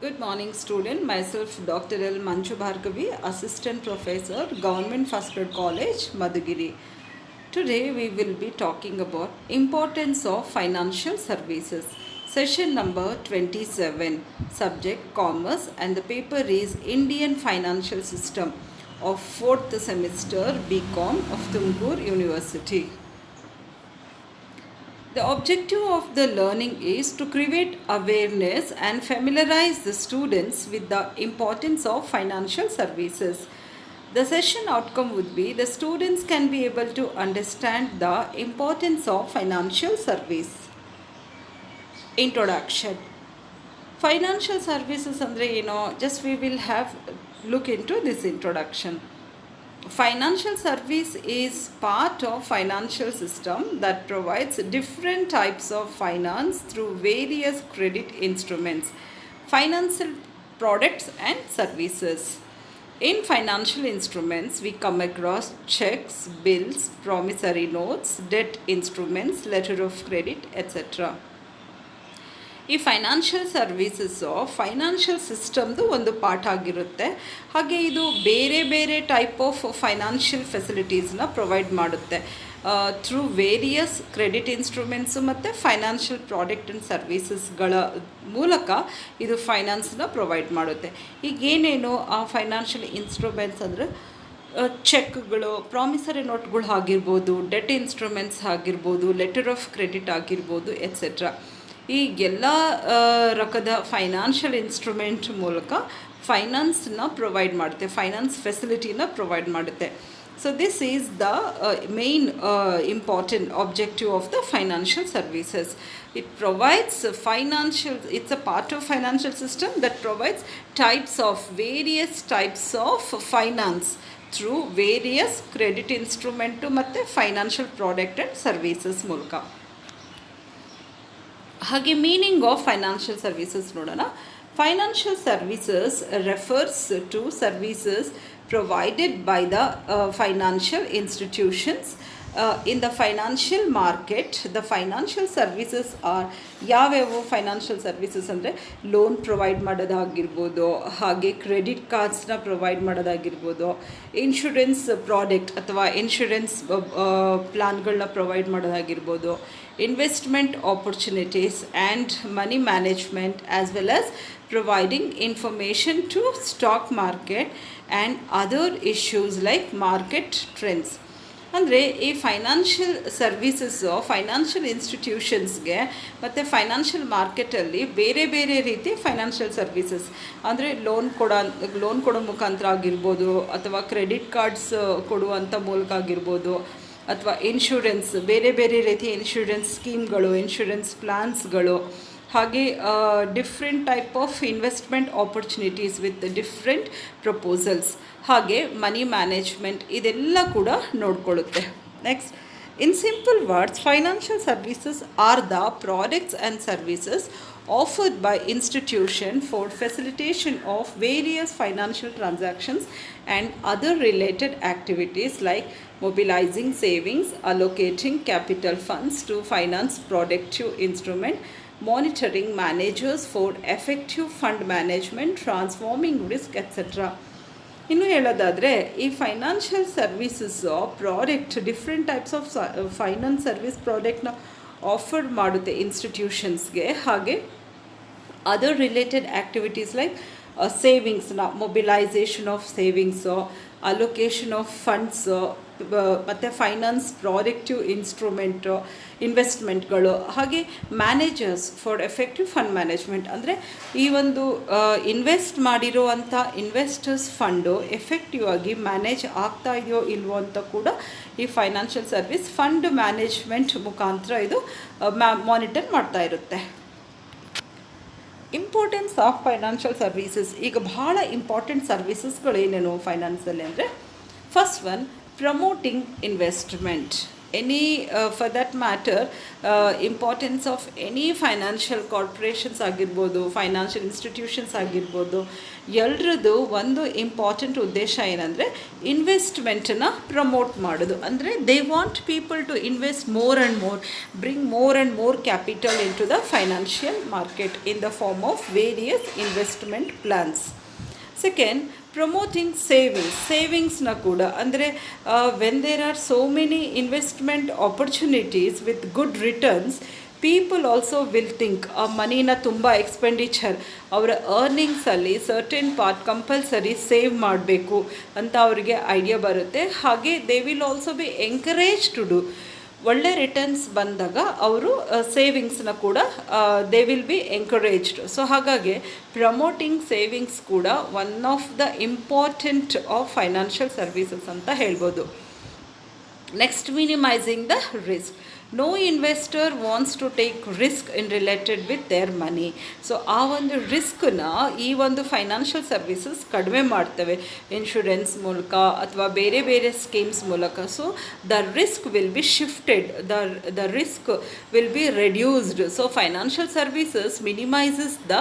Good morning, student. Myself, Dr. L. Manchu Bhargavi, Assistant Professor, Government First Grade College, Madhugiri. Today, we will be talking about importance of financial services. Session number 27, subject Commerce, and the paper is Indian Financial System of 4th semester BCom of Tumkur University. The objective of the learning is to create awareness and familiarize the students with the importance of financial services. The session outcome would be the students can be able to understand the importance of financial service. Introduction. Financial services andre just we will have look into this introduction. Financial service is part of financial system that provides different types of finance through various credit instruments, financial products and services. In financial instruments, we come across checks, bills, promissory notes, debt instruments, letter of credit, etc. ಈ financial services financial ಸಿಸ್ಟಮ್ದು ಒಂದು part ಆಗಿರುತ್ತೆ. ಹಾಗೆ ಇದು ಬೇರೆ ಬೇರೆ type of financial ಫೆಸಿಲಿಟೀಸ್ನ provide ಮಾಡುತ್ತೆ through various credit instruments ಮತ್ತು financial product and ಸರ್ವೀಸಸ್ಗಳ ಮೂಲಕ ಇದು ಫೈನಾನ್ಸ್ನ ಪ್ರೊವೈಡ್ ಮಾಡುತ್ತೆ. ಈಗೇನೇನು ಆ ಫೈನಾನ್ಷಿಯಲ್ ಇನ್ಸ್ಟ್ರೂಮೆಂಟ್ಸ್ ಅಂದರೆ ಚೆಕ್ಗಳು, ಪ್ರಾಮಿಸರಿ ನೋಟ್ಗಳು ಆಗಿರ್ಬೋದು, ಡೆಟ್ ಇನ್ಸ್ಟ್ರೂಮೆಂಟ್ಸ್ ಆಗಿರ್ಬೋದು, ಲೆಟರ್ ಆಫ್ ಕ್ರೆಡಿಟ್ ಆಗಿರ್ಬೋದು, ಎಟ್ಸೆಟ್ರಾ. ಈ ಎಲ್ಲ ರಕದ ಫೈನಾನ್ಷಿಯಲ್ ಇನ್ಸ್ಟ್ರೂಮೆಂಟ್ ಮೂಲಕ ಫೈನಾನ್ಸ್ನ ಪ್ರೊವೈಡ್ ಮಾಡುತ್ತೆ, ಫೈನಾನ್ಸ್ ಫೆಸಿಲಿಟಿನ ಪ್ರೊವೈಡ್ ಮಾಡುತ್ತೆ. So this is the main important objective of the financial services. It provides financial, it's a part of financial system that provides various types of finance through various credit instrument ಮತ್ತು financial product and services ಮೂಲಕ. ಹಾಗೆ meaning of financial services ನೋಡೋಣ. Financial services refers to services provided by the financial institutions in the financial market. The financial services are ಯಾವ್ಯಾವ financial services ಅಂದರೆ loan provide ಮಾಡೋದಾಗಿರ್ಬೋದು, ಹಾಗೆ credit ಕಾರ್ಡ್ಸ್ನ provide ಮಾಡೋದಾಗಿರ್ಬೋದು, insurance product ಅಥವಾ ಇನ್ಶೂರೆನ್ಸ್ ಪ್ಲಾನ್ಗಳನ್ನ provide ಮಾಡೋದಾಗಿರ್ಬೋದು, investment opportunities and money management, as well as providing information to stock market and other issues like market trends. ಅಂದರೆ ಈ ಫೈನಾನ್ಷಿಯಲ್ ಸರ್ವೀಸಸ್ಸು ಫೈನಾನ್ಷಿಯಲ್ ಇನ್ಸ್ಟಿಟ್ಯೂಷನ್ಸ್ಗೆ ಮತ್ತು ಫೈನಾನ್ಷಿಯಲ್ ಮಾರ್ಕೆಟಲ್ಲಿ ಬೇರೆ ಬೇರೆ ರೀತಿ ಫೈನಾನ್ಷಿಯಲ್ ಸರ್ವೀಸಸ್ ಅಂದರೆ ಲೋನ್ ಕೊಡೋ ಮುಖಾಂತರ ಆಗಿರ್ಬೋದು, ಅಥವಾ ಕ್ರೆಡಿಟ್ ಕಾರ್ಡ್ಸ್ ಕೊಡುವಂಥ ಮೂಲಕ ಆಗಿರ್ಬೋದು, ಅಥವಾ ಇನ್ಶೂರೆನ್ಸ್ ಬೇರೆ ಬೇರೆ ರೀತಿಯ ಇನ್ಶೂರೆನ್ಸ್ ಸ್ಕೀಮ್ಗಳು, ಇನ್ಶೂರೆನ್ಸ್ ಪ್ಲ್ಯಾನ್ಸ್ಗಳು, ಹಾಗೆ different type of investment opportunities with different proposals, ಹಾಗೆ ಮನಿ ಮ್ಯಾನೇಜ್ಮೆಂಟ್ ಇದೆಲ್ಲ ಕೂಡ ನೋಡ್ಕೊಳ್ಳುತ್ತೆ. Next, in simple words, financial services are the products and services offered by institution for facilitation of various financial transactions and other related activities like mobilizing savings, allocating capital funds to finance productive instrument, monitoring managers for effective fund management, transforming risk, etc. ಇನ್ನು ಹೇಳೋದಾದರೆ ಈ financial services product different types of finance service ಪ್ರಾಡಕ್ಟ್ನ offer ಮಾಡುತ್ತೆ ಇನ್ಸ್ಟಿಟ್ಯೂಷನ್ಸ್ಗೆ. ಹಾಗೆ other related activities like ಸೇವಿಂಗ್ಸ್ನ mobilisation of savings, allocation of funds, ಮತ್ತು finance productive ಇನ್ವೆಸ್ಟ್ಮೆಂಟ್ಗಳು, ಹಾಗೆ managers for effective fund management ಅಂದರೆ ಈ ಒಂದು ಇನ್ವೆಸ್ಟ್ ಮಾಡಿರುವಂಥ ಇನ್ವೆಸ್ಟರ್ಸ್ ಫಂಡು ಎಫೆಕ್ಟಿವ್ ಆಗಿ ಮ್ಯಾನೇಜ್ ಆಗ್ತಾ ಇದೆಯೋ ಇಲ್ವೋ ಅಂತ ಕೂಡ ಈ ಫೈನಾನ್ಷಿಯಲ್ ಸರ್ವಿಸ್ ಫಂಡ್ ಮ್ಯಾನೇಜ್ಮೆಂಟ್ ಮುಖಾಂತರ ಇದು ಮಾನಿಟರ್ ಮಾಡ್ತಾ ಇರುತ್ತೆ. Importance of financial services. ಈಗ ಭಾಳ ಇಂಪಾರ್ಟೆಂಟ್ ಸರ್ವೀಸಸ್ಗಳು ಏನೇನು ಫೈನಾನ್ಸಲ್ಲಿ ಅಂದರೆ, first one promoting investment. any for that matter importance of any financial corporations ಆಗಿರ್ಬೋದು, ಫೈನಾನ್ಷಿಯಲ್ ಇನ್ಸ್ಟಿಟ್ಯೂಷನ್ಸ್ ಆಗಿರ್ಬೋದು, ಎಲ್ಲರದ್ದು ಒಂದು ಇಂಪಾರ್ಟೆಂಟ್ ಉದ್ದೇಶ ಏನಂದರೆ ಇನ್ವೆಸ್ಟ್ಮೆಂಟನ್ನು ಪ್ರಮೋಟ್ ಮಾಡೋದು. ಅಂದರೆ they want people to invest more and more, bring more and more capital into the financial market in the form of various investment plans. Second, promoting ಸೇವಿಂಗ್ಸ್ನ ಕೂಡ, ಅಂದರೆ when there are so many investment opportunities with good returns, people also will think ಆ ಮನಿನ ತುಂಬ expenditure, ಅವರ ಅರ್ನಿಂಗ್ಸಲ್ಲಿ certain part compulsory save ಮಾಡಬೇಕು ಅಂತ ಅವರಿಗೆ ಐಡಿಯಾ ಬರುತ್ತೆ. ಹಾಗೆ they will also be encourage to do. ಒಳ್ಳೆ ರಿಟರ್ನ್ಸ್ ಬಂದಾಗ ಅವರು ಸೇವಿಂಗ್ಸ್ನ ಕೂಡ they will be encouraged. So ಹಾಗಾಗಿ ಪ್ರಮೋಟಿಂಗ್ ಸೇವಿಂಗ್ಸ್ ಕೂಡ one of the important of financial services ಅಂತ ಹೇಳ್ಬೋದು. Next, minimising the risk. No investor wants to take risk in related with their money. So ಆ ಒಂದು ರಿಸ್ಕನ್ನ ಈ ಒಂದು ಫೈನಾನ್ಷಿಯಲ್ ಸರ್ವಿಸಸ್ ಕಡಿಮೆ ಮಾಡ್ತವೆ ಇನ್ಶೂರೆನ್ಸ್ ಮೂಲಕ ಅಥವಾ ಬೇರೆ ಬೇರೆ ಸ್ಕೀಮ್ಸ್ ಮೂಲಕ. So the risk will be shifted, the risk will be reduced. So financial services minimises the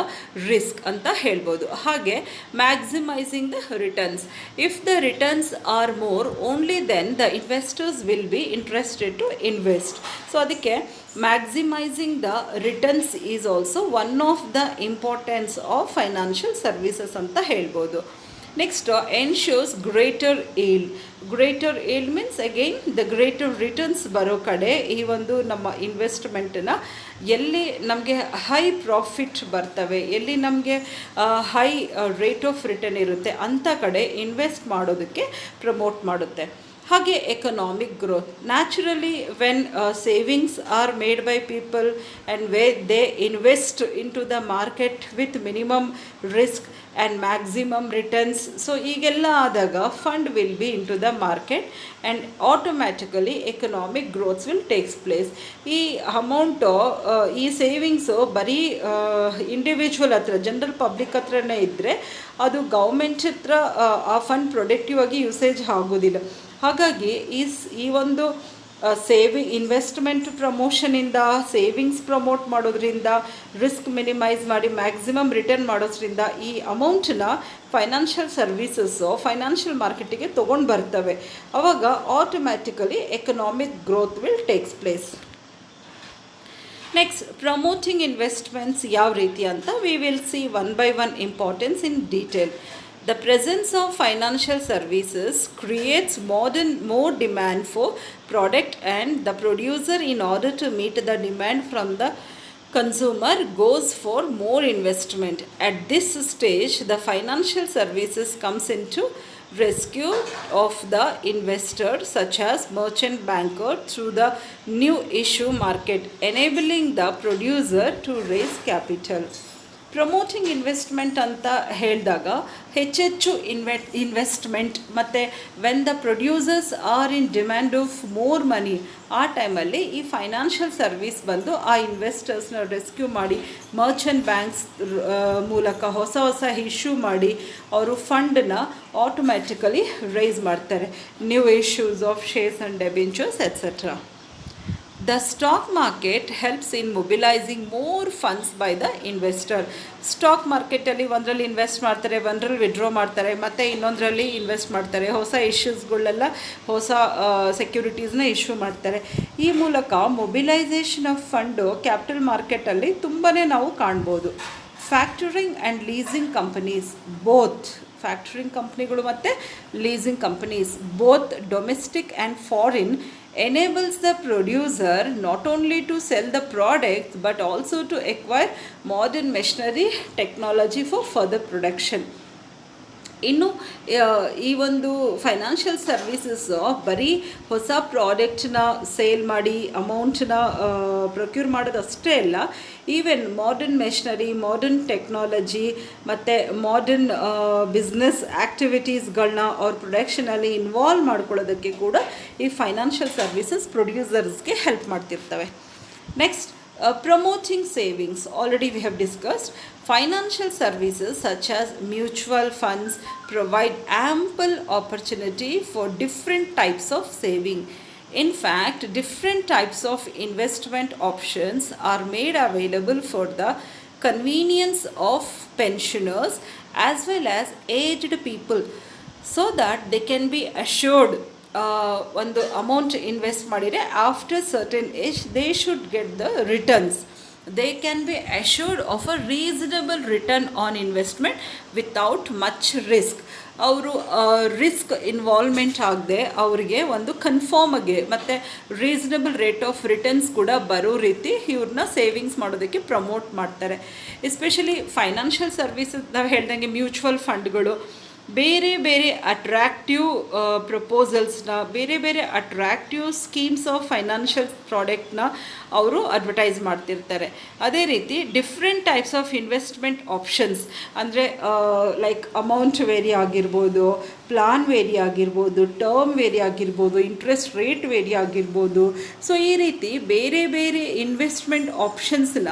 risk ಅಂತ ಹೇಳ್ಬೋದು. ಹಾಗೆ maximising the returns. If the returns are more, only then the investors will be interested to invest. So ಅದಕ್ಕೆ maximising the returns is also one of the importance of financial services ಅಂತ ಹೇಳ್ಬೋದು. Next, ensures greater yield means again the greater returns ಬರೋ ಕಡೆ ಈ ಒಂದು ನಮ್ಮ ಇನ್ವೆಸ್ಟ್ಮೆಂಟನ್ನು ಎಲ್ಲಿ ನಮಗೆ ಹೈ ಪ್ರಾಫಿಟ್ ಬರ್ತವೆ, ಎಲ್ಲಿ ನಮಗೆ ಹೈ ರೇಟ್ ಆಫ್ ರಿಟರ್ನ್ ಇರುತ್ತೆ ಅಂಥ ಕಡೆ ಇನ್ವೆಸ್ಟ್ ಮಾಡೋದಕ್ಕೆ ಪ್ರಮೋಟ್ ಮಾಡುತ್ತೆ. ಹಾಗೆ economic growth. Naturally when savings are made by people and way they invest into the market with minimum risk and maximum returns. So ಈಗೆಲ್ಲ ಆದಾಗ fund will be into the market and automatically economic growths will takes place. ಈ amount, ಈ savings ಬರೀ individual ಹತ್ರ, general public ಹತ್ರನೇ ಇದ್ದರೆ ಅದು government ಹತ್ರ ಆ ಫಂಡ್ ಪ್ರೊಡಕ್ಟಿವ್ ಆಗಿ ಯೂಸೇಜ್ ಆಗೋದಿಲ್ಲ. ಹಾಗಾಗಿ ಈ ಒಂದು ಇನ್ವೆಸ್ಟ್ಮೆಂಟ್ ಪ್ರಮೋಷನಿಂದ, ಸೇವಿಂಗ್ಸ್ ಪ್ರಮೋಟ್ ಮಾಡೋದ್ರಿಂದ, ರಿಸ್ಕ್ ಮಿನಿಮೈಸ್ ಮಾಡಿ ಮ್ಯಾಕ್ಸಿಮಮ್ ರಿಟರ್ನ್ ಮಾಡೋದ್ರಿಂದ ಈ ಅಮೌಂಟನ್ನ ಫೈನಾನ್ಷಿಯಲ್ ಸರ್ವೀಸಸ್ಸು ಫೈನಾನ್ಷಿಯಲ್ ಮಾರ್ಕೆಟಿಗೆ ತೊಗೊಂಡು ಬರ್ತವೆ. ಆವಾಗ automatically economic growth will takes place. Next, promoting investments ಯಾವ ರೀತಿ ಅಂತ we will see one by one importance in detail. The presence of financial services creates more demand for product, and the producer, in order to meet the demand from the consumer, goes for more investment. At this stage, the financial services comes into rescue of the investor, such as merchant banker, through the new issue market, enabling the producer to raise capital. Promoting investment ಅಂತ ಹೇಳಿದಾಗ ಹೆಚ್ಚೆಚ್ಚು investment ಮತ್ತು when the producers R in demand of more money, ಆ ಟೈಮಲ್ಲಿ ಈ financial service ಬಂದು ಆ ಇನ್ವೆಸ್ಟರ್ಸ್ನ rescue ಮಾಡಿ ಮರ್ಚೆಂಟ್ ಬ್ಯಾಂಕ್ಸ್ ಮೂಲಕ ಹೊಸ ಇಶ್ಯೂ ಮಾಡಿ ಅವರು ಫಂಡನ್ನ ಆಟೋಮ್ಯಾಟಿಕಲಿ ರೈಸ್ ಮಾಡ್ತಾರೆ. New issues of shares and debentures etcetera. The stock market helps in mobilizing more funds by the investor. Stock ಮಾರ್ಕೆಟಲ್ಲಿ ಒಂದರಲ್ಲಿ ಇನ್ವೆಸ್ಟ್ ಮಾಡ್ತಾರೆ, ಒಂದರಲ್ಲಿ ವಿಡ್ರಾ ಮಾಡ್ತಾರೆ, ಮತ್ತು ಇನ್ನೊಂದರಲ್ಲಿ ಇನ್ವೆಸ್ಟ್ ಮಾಡ್ತಾರೆ. ಹೊಸ ಇಶ್ಯೂಸ್ಗಳೆಲ್ಲ, ಹೊಸ ಸೆಕ್ಯೂರಿಟೀಸ್ನ ಇಶ್ಯೂ ಮಾಡ್ತಾರೆ. ಈ ಮೂಲಕ ಮೊಬಿಲೈಸೇಷನ್ ಆಫ್ ಫಂಡು ಕ್ಯಾಪಿಟಲ್ ಮಾರ್ಕೆಟಲ್ಲಿ ತುಂಬಾ ನಾವು ಕಾಣ್ಬೋದು. Factoring and leasing companies, both factoring ಕಂಪ್ನಿಗಳು ಮತ್ತು leasing companies, both domestic and foreign, enables the producer not only to sell the product but also to acquire modern machinery technology for further production. ಇನ್ನು ಈ ಒಂದು financial services ಬರೀ ಹೊಸ ಪ್ರಾಡಕ್ಟ್ನ sale ಮಾಡಿ ಅಮೌಂಟನ್ನ ಪ್ರೊಕ್ಯೂರ್ ಮಾಡೋದಷ್ಟೇ ಅಲ್ಲ, even modern machinery, modern technology ಮತ್ತು ಮಾಡರ್ನ್ ಬಿಸ್ನೆಸ್ ಆ್ಯಕ್ಟಿವಿಟೀಸ್ಗಳನ್ನ ಅವ್ರ ಪ್ರೊಡಕ್ಷನಲ್ಲಿ ಇನ್ವಾಲ್ವ್ ಮಾಡ್ಕೊಳ್ಳೋದಕ್ಕೆ ಕೂಡ ಈ ಫೈನಾನ್ಷಿಯಲ್ ಸರ್ವೀಸಸ್ ಪ್ರೊಡ್ಯೂಸರ್ಸ್ಗೆ ಹೆಲ್ಪ್ ಮಾಡ್ತಿರ್ತವೆ. Next, promoting savings. Already we have discussed. Financial services such as mutual funds provide ample opportunity for different types of saving. In fact, different types of investment options are made available for the convenience of pensioners as well as aged people, so that they can be assured ಒಂದು amount invest ಮಾಡಿದರೆ after certain age they should get the returns. They can be assured of a reasonable return on investment without much risk. ಅವರು risk involvement ಆಗದೆ ಅವರಿಗೆ ಒಂದು ಕನ್ಫರ್ಮಗೆ ಮತ್ತು reasonable rate of returns ಕೂಡ ಬರೋ ರೀತಿ ಇವ್ರನ್ನ ಸೇವಿಂಗ್ಸ್ ಮಾಡೋದಕ್ಕೆ ಪ್ರಮೋಟ್ ಮಾಡ್ತಾರೆ. ಎಸ್ಪೆಷಲಿ ಫೈನಾನ್ಷಿಯಲ್ ಸರ್ವಿಸಸ್ ನಾವು ಹೇಳ್ದಂಗೆ ಮ್ಯೂಚುವಲ್ ಫಂಡ್ಗಳು ಬೇರೆ ಬೇರೆ ಅಟ್ರ್ಯಾಕ್ಟಿವ್ ಪ್ರಪೋಸಲ್ಸ್ನ, ಬೇರೆ ಬೇರೆ ಅಟ್ರ್ಯಾಕ್ಟಿವ್ ಸ್ಕೀಮ್ಸ್ ಆಫ್ ಫೈನಾನ್ಷಿಯಲ್ ಪ್ರಾಡಕ್ಟ್ನ ಅವರು ಅಡ್ವರ್ಟೈಸ್ ಮಾಡ್ತಿರ್ತಾರೆ. ಅದೇ ರೀತಿ different types of investment options ಅಂದರೆ ಲೈಕ್ ಅಮೌಂಟ್ ವೇರಿ ಆಗಿರ್ಬೋದು, ಪ್ಲಾನ್ ವೇರಿ ಆಗಿರ್ಬೋದು, ಟರ್ಮ್ ವೇರಿ ಆಗಿರ್ಬೋದು, ಇಂಟ್ರೆಸ್ಟ್ ರೇಟ್ ವೇರಿ ಆಗಿರ್ಬೋದು. ಸೊ ಈ ರೀತಿ ಬೇರೆ ಬೇರೆ ಇನ್ವೆಸ್ಟ್ಮೆಂಟ್ ಆಪ್ಷನ್ಸ್ನ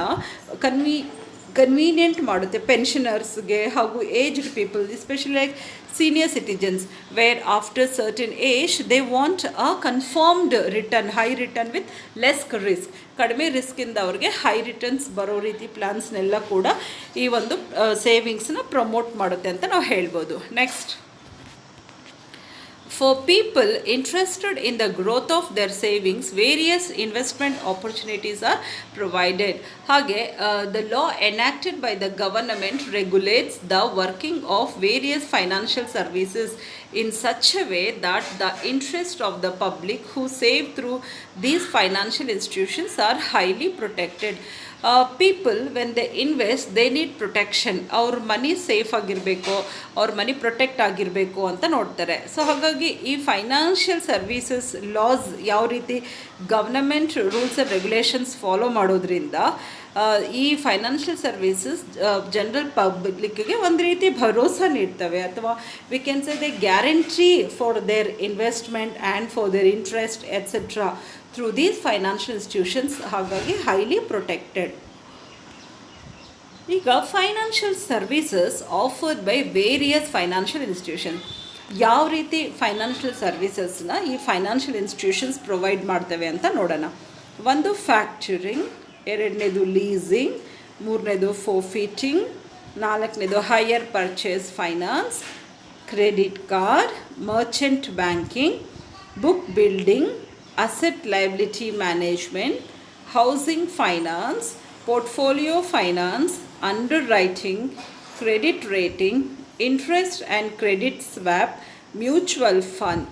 ಕನ್ವೀನಿಯೆಂಟ್ ಮಾಡುತ್ತೆ ಪೆನ್ಷನರ್ಸ್ಗೆ ಹಾಗೂ aged people, especially like senior citizens, where after certain age they want a confirmed return, high return with less risk. ಕಡಿಮೆ ರಿಸ್ಕಿಂದ ಅವ್ರಿಗೆ ಹೈ ರಿಟರ್ನ್ಸ್ ಬರೋ ರೀತಿ ಪ್ಲ್ಯಾನ್ಸ್ನೆಲ್ಲ ಕೂಡ ಈ ಒಂದು ಸೇವಿಂಗ್ಸ್ನ ಪ್ರಮೋಟ್ ಮಾಡುತ್ತೆ ಅಂತ ನಾವು ಹೇಳ್ಬೋದು. Next, for people interested in the growth of their savings, various investment opportunities are provided. Hage, the law enacted by the government regulates the working of various financial services in such a way that the interest of the public who save through these financial institutions are highly protected. People when they invest they need protection. ಅವ್ರ ಮನಿ safe ಆಗಿರಬೇಕು, ಅವ್ರ ಮನಿ protect ಆಗಿರಬೇಕು ಅಂತ ನೋಡ್ತಾರೆ. So ಹಾಗಾಗಿ ಈ financial services loss ಯಾವ ರೀತಿ government rules and regulations follow ಮಾಡೋದ್ರಿಂದ ಈ ಫೈನಾನ್ಷಿಯಲ್ ಸರ್ವೀಸಸ್ ಜನರಲ್ ಪಬ್ಲಿಕ್ಗೆ ಒಂದು ರೀತಿ ಭರೋಸಾ ನೀಡ್ತವೆ, ಅಥವಾ we can say they guarantee for there investment and for there interest et cetera through these financial institutions. ಹಾಗಾಗಿ highly protected. ಈಗ financial services offered by various financial institutions. ಯಾವ ರೀತಿ ಫೈನಾನ್ಷಿಯಲ್ ಸರ್ವೀಸಸ್ನ ಈ ಫೈನಾನ್ಷಿಯಲ್ ಇನ್ಸ್ಟಿಟ್ಯೂಷನ್ಸ್ ಪ್ರೊವೈಡ್ ಮಾಡ್ತವೆ ಅಂತ ನೋಡೋಣ. ಒಂದು ಫ್ಯಾಕ್ಚರಿಂಗ್, ಎರಡನೇದು ಲೀಸಿಂಗ್, ಮೂರನೇದು ಫೋರ್ಫಿಟಿಂಗ್, ನಾಲ್ಕನೇದು higher purchase finance, credit card, Merchant banking, book building, asset liability management, housing finance, portfolio finance, underwriting, credit rating, interest and credit swap, mutual fund.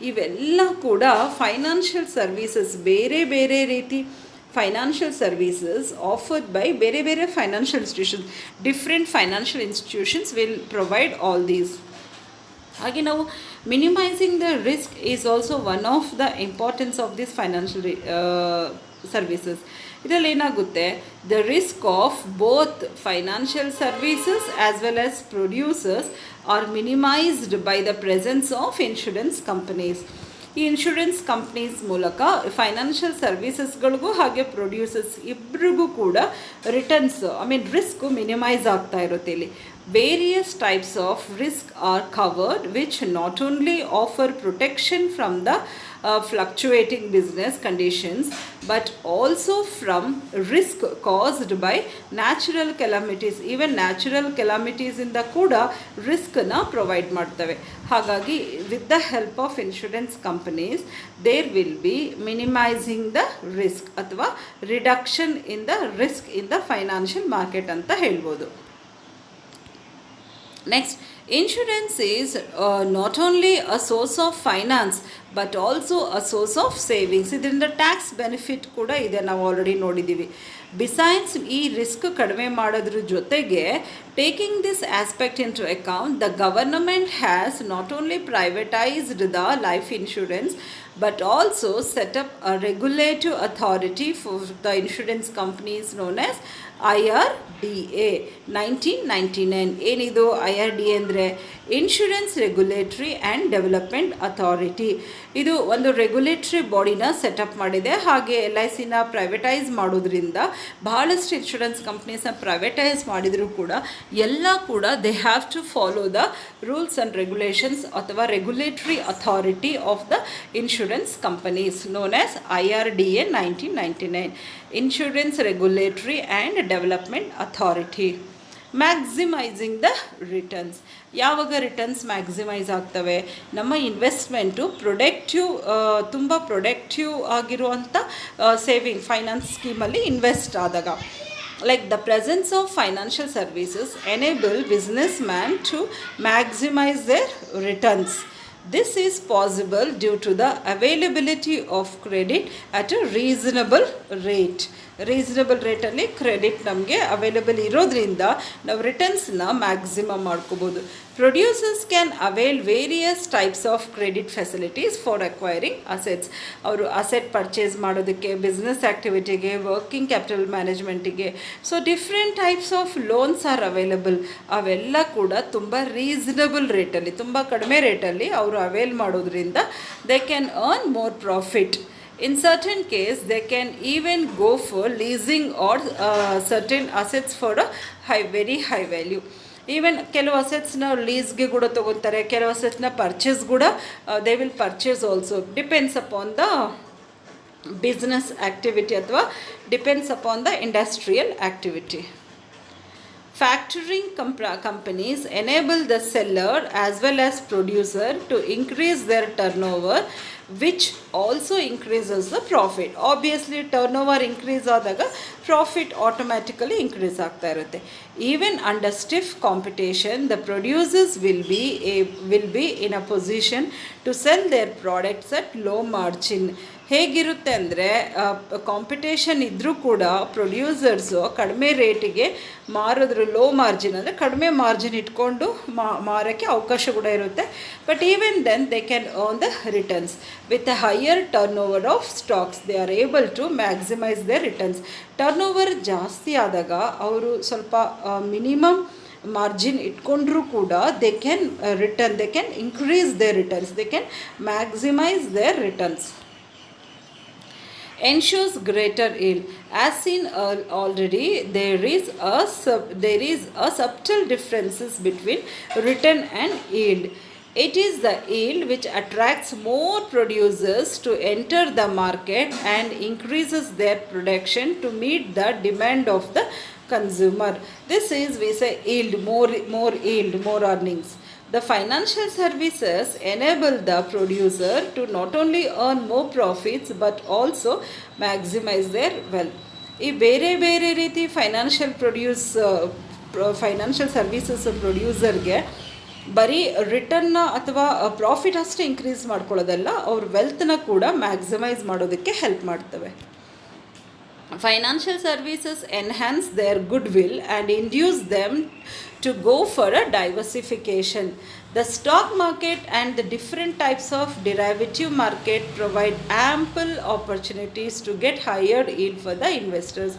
ಇವೆಲ್ಲ ಕೂಡ ಫೈನಾನ್ಷಿಯಲ್ ಸರ್ವೀಸಸ್, ಬೇರೆ ಬೇರೆ ರೀತಿ ಫೈನಾನ್ಷಿಯಲ್ ಸರ್ವೀಸಸ್ ಆಫರ್ಡ್ ಬೈ ಬೇರೆ ಬೇರೆ financial institutions. Different financial institutions will provide all these. ಹಾಗೆ ನಾವು minimising the risk is also one of the importance of this financial services. ಇದರಲ್ಲಿ ಏನಾಗುತ್ತೆ, the risk of both financial services as well as producers R minimised by the presence of insurance companies. ಈ insurance companies ಮೂಲಕ financial ಸರ್ವೀಸಸ್ಗಳಿಗೂ ಹಾಗೆ producers ಇಬ್ಬರಿಗೂ ಕೂಡ returns risk minimise ಆಗ್ತಾ ಇರುತ್ತೆ. ಇಲ್ಲಿ various types of risk are covered which not only offer protection from the fluctuating business conditions but also from risk caused by natural calamities. Even natural calamities ಇಂದ ಕೂಡ ರಿಸ್ಕ್ನ provide ಮಾಡ್ತವೆ. ಹಾಗಾಗಿ with the help of insurance companies there will be minimizing the risk ಅಥವಾ reduction in the risk in the financial market ಅಂತ ಹೇಳ್ಬೋದು. Next, insurance is not only a source of finance but also a source of savings. ಇದರಿಂದ tax benefit ಕೂಡ ಇದೆ, ನಾವು already ನೋಡಿದ್ದೀವಿ. Besides ಈ risk ಕಡಿಮೆ ಮಾಡೋದ್ರ ಜೊತೆಗೆ taking this aspect into account, the government has not only privatised the life insurance but also set up a regulative authority for the insurance companies known as IRDA 1999. ಏನಿದು IRDA ಅಂದರೆ insurance regulatory and development authority. ಇದು ಒಂದು regulatory ಬಾಡಿನ setup ಮಾಡಿದೆ. ಹಾಗೆ LICನ privatise ಮಾಡೋದ್ರಿಂದ ಬಹಳಷ್ಟು insurance ಕಂಪ್ನೀಸ್ನ privatise ಮಾಡಿದರೂ ಕೂಡ ಎಲ್ಲ ಕೂಡ they have to follow the rules and regulations ಅಥವಾ regulatory authority of the insurance companies known as IRDA 1999, insurance regulatory and development authority. Maximising the returns. ಯಾವಾಗ ರಿಟರ್ನ್ಸ್ ಮ್ಯಾಕ್ಸಿಮೈಸ್ ಆಗ್ತವೆ? ನಮ್ಮ ಇನ್ವೆಸ್ಟ್ಮೆಂಟು ತುಂಬ ಪ್ರೊಡಕ್ಟಿವ್ ಆಗಿರುವಂಥ ಸೇವಿಂಗ್ ಫೈನಾನ್ಸ್ ಸ್ಕೀಮಲ್ಲಿ invest ಆದಾಗ. Like the presence of financial services enable businessmen to maximize their returns. This is possible due to the availability of credit at a reasonable rate. Reasonable ರೇಟಲ್ಲಿ credit ನಮಗೆ available ಇರೋದ್ರಿಂದ ನಾವು ರಿಟರ್ನ್ಸ್ನ maximum ಮಾಡ್ಕೋಬೋದು. Producers can avail various types of credit facilities for acquiring assets. ಅವರು asset purchase ಮಾಡೋದಕ್ಕೆ, business ಆ್ಯಕ್ಟಿವಿಟಿಗೆ, working capital ಮ್ಯಾನೇಜ್ಮೆಂಟಿಗೆ, so different types of loans are available. ಅವೆಲ್ಲ ಕೂಡ ತುಂಬ ರೀಸನಬಲ್ ರೇಟಲ್ಲಿ, ತುಂಬ ಕಡಿಮೆ ರೇಟಲ್ಲಿ ಅವರು ಅವೈಲ್ ಮಾಡೋದ್ರಿಂದ they can earn more profit. In certain case, they can even go for leasing or certain assets for a very high value. Even ಕೆಲವು ಅಸೆಟ್ಸ್ನ ಲೀಸ್ಗೆ ಕೂಡ ತೊಗೊತಾರೆ, ಕೆಲವು ಅಸೆಟ್ಸ್ನ ಪರ್ಚೇಸ್ ಕೂಡ they will purchase also. Depends upon the business activity ಅಥವಾ depends upon the industrial activity. Factoring companies enable the seller as well as producer to increase their turnover, which also increases the profit. Obviously turnover increase ಆದಾಗ profit automatically increase ಆಗ್ತಾ ಇರುತ್ತೆ. Even under stiff competition, the producers will be in a position to sell their products at low margin. ಹೇಗಿರುತ್ತೆ ಅಂದರೆ competition ಇದ್ದರೂ ಕೂಡ producers ಕಡಿಮೆ ರೇಟಿಗೆ ಮಾರಿದ್ರು, low margin ಅಂದರೆ ಕಡಿಮೆ ಮಾರ್ಜಿನ್ ಇಟ್ಕೊಂಡು ಮಾರೋಕ್ಕೆ ಅವಕಾಶ ಕೂಡ ಇರುತ್ತೆ. But even then they can earn the returns with a higher turnover of stocks. They are able to maximise the returns. Turnover ಜಾಸ್ತಿ ಆದಾಗ ಅವರು ಸ್ವಲ್ಪ ಮಿನಿಮಮ್ ಮಾರ್ಜಿನ್ ಇಟ್ಕೊಂಡ್ರೂ ಕೂಡ they can increase their returns, they can maximise their returns. Ensures greater yield. As seen already, there is a subtle differences between return and yield. It is the yield which attracts more producers to enter the market and increases their production to meet the demand of the consumer. This is, we say, yield, more yield, more earnings. The financial services enable the producer to not only earn more profits but also maximize their wealth. ಈ ಬೇರೆ ಬೇರೆ ರೀತಿ financial services ಪ್ರೊಡ್ಯೂಸರ್ಗೆ ಬರೀ ರಿಟರ್ನ್ನ ಅಥವಾ profit ಅಷ್ಟೇ increase ಮಾಡ್ಕೊಳ್ಳೋದಲ್ಲ, ಅವ್ರ ವೆಲ್ತ್ನ ಕೂಡ maximise ಮಾಡೋದಕ್ಕೆ ಹೆಲ್ಪ್ ಮಾಡ್ತವೆ. Financial services enhance their goodwill and induce them to go for a diversification. The stock market and the different types of derivative market provide ample opportunities to get higher yield for the investors.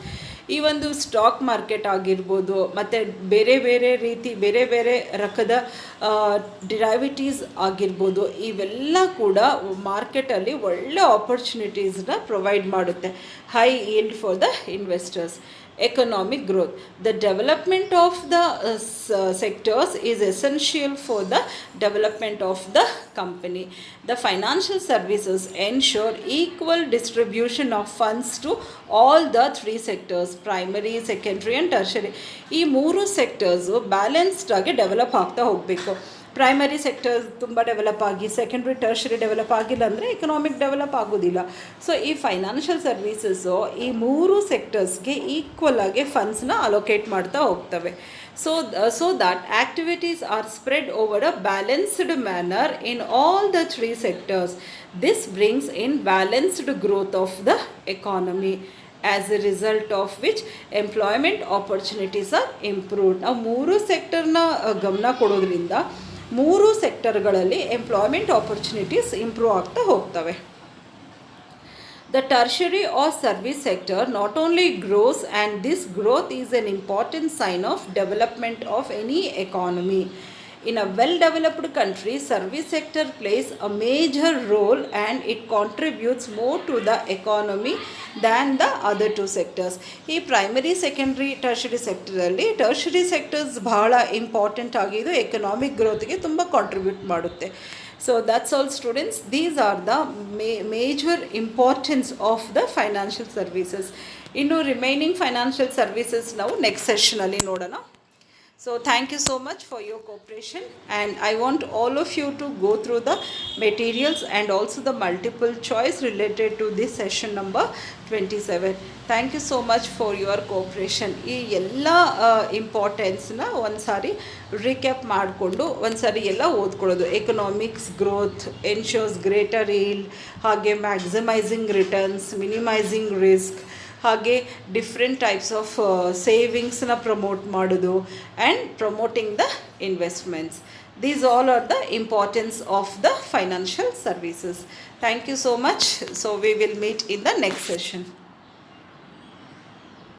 ಈ ಒಂದು stock market ಆಗಿರ್ಬೋದು, ಮತ್ತು ಬೇರೆ ಬೇರೆ ರಕದ derivatives ಆಗಿರ್ಬೋದು, ಇವೆಲ್ಲ ಕೂಡ ಮಾರ್ಕೆಟಲ್ಲಿ ಒಳ್ಳೆ ಆಪರ್ಚುನಿಟೀಸ್ನ ಪ್ರೊವೈಡ್ ಮಾಡುತ್ತೆ. High yield for the investors. Economic growth. The development of the sectors is essential for the development of the company. The financial services ensure equal distribution of funds to all the three sectors, primary, secondary and tertiary. ಈ ಮೂರು sectors balanced ಆಗಿ develop ಆಗ್ತಾ ಹೋಗಬೇಕು. Primary sectors ತುಂಬ develop ಆಗಿ secondary tertiary develop ಆಗಿಲ್ಲ ಅಂದರೆ economic develop ಆಗೋದಿಲ್ಲ. ಸೊ ಈ ಫೈನಾನ್ಷಿಯಲ್ ಸರ್ವೀಸಸ್ಸು ಈ ಮೂರು ಸೆಕ್ಟರ್ಸ್ಗೆ ಈಕ್ವಲ್ ಆಗಿ ಫಂಡ್ಸ್ನ ಅಲೋಕೇಟ್ ಮಾಡ್ತಾ ಹೋಗ್ತವೆ. So that activities are spread over a balanced manner in all the three sectors. This brings in balanced growth of the economy, as a result of which employment opportunities are improved. ನಾವು ಮೂರು ಸೆಕ್ಟರ್ನ ಗಮನ ಕೊಡೋದ್ರಿಂದ ಮೂರು ಸೆಕ್ಟರ್ಗಳಲ್ಲಿ employment opportunities improve ಆಗ್ತಾ ಹೋಗ್ತವೆ. The tertiary or service sector not only grows, and this growth is an important sign of development of any economy. In a well-developed country, service sector plays a major role and it contributes more to the economy than the other two sectors. ಈ primary secondary tertiary ಸೆಕ್ಟರಲ್ಲಿ tertiary sectors ಬಹಳ important ಆಗಿದ್ದು economic ಗ್ರೋತ್ಗೆ ತುಂಬ contribute ಮಾಡುತ್ತೆ. So that's all students. These are the major importance of the financial services. ಇನ್ನು remaining financial services ನಾವು next ಸೆಷನಲ್ಲಿ ನೋಡೋಣ. So thank you so much for your cooperation, and I want all of you to go through the materials and also the multiple choice related to this session number 27. Thank you so much for your cooperation. ಈ ಎಲ್ಲ ಇಂಪಾರ್ಟೆನ್ಸ್ನ ಒಂದು ಸಾರಿ recap ಮಾಡಿಕೊಂಡು ಒಂದು ಸಾರಿ ಎಲ್ಲ ಓದ್ಕೊಳ್ಳೋದು. Economics growth ensures greater yield, ಹಾಗೆ maximising returns, minimising risk, ಹಾಗೆ ಡಿಫ್ರೆಂಟ್ ಟೈಪ್ಸ್ ಆಫ್ ಸೇವಿಂಗ್ಸ್ನ ಪ್ರಮೋಟ್ ಮಾಡೋದು and promoting the investments. These all are the importance of the financial services. Thank you so much. So we will meet in the next session.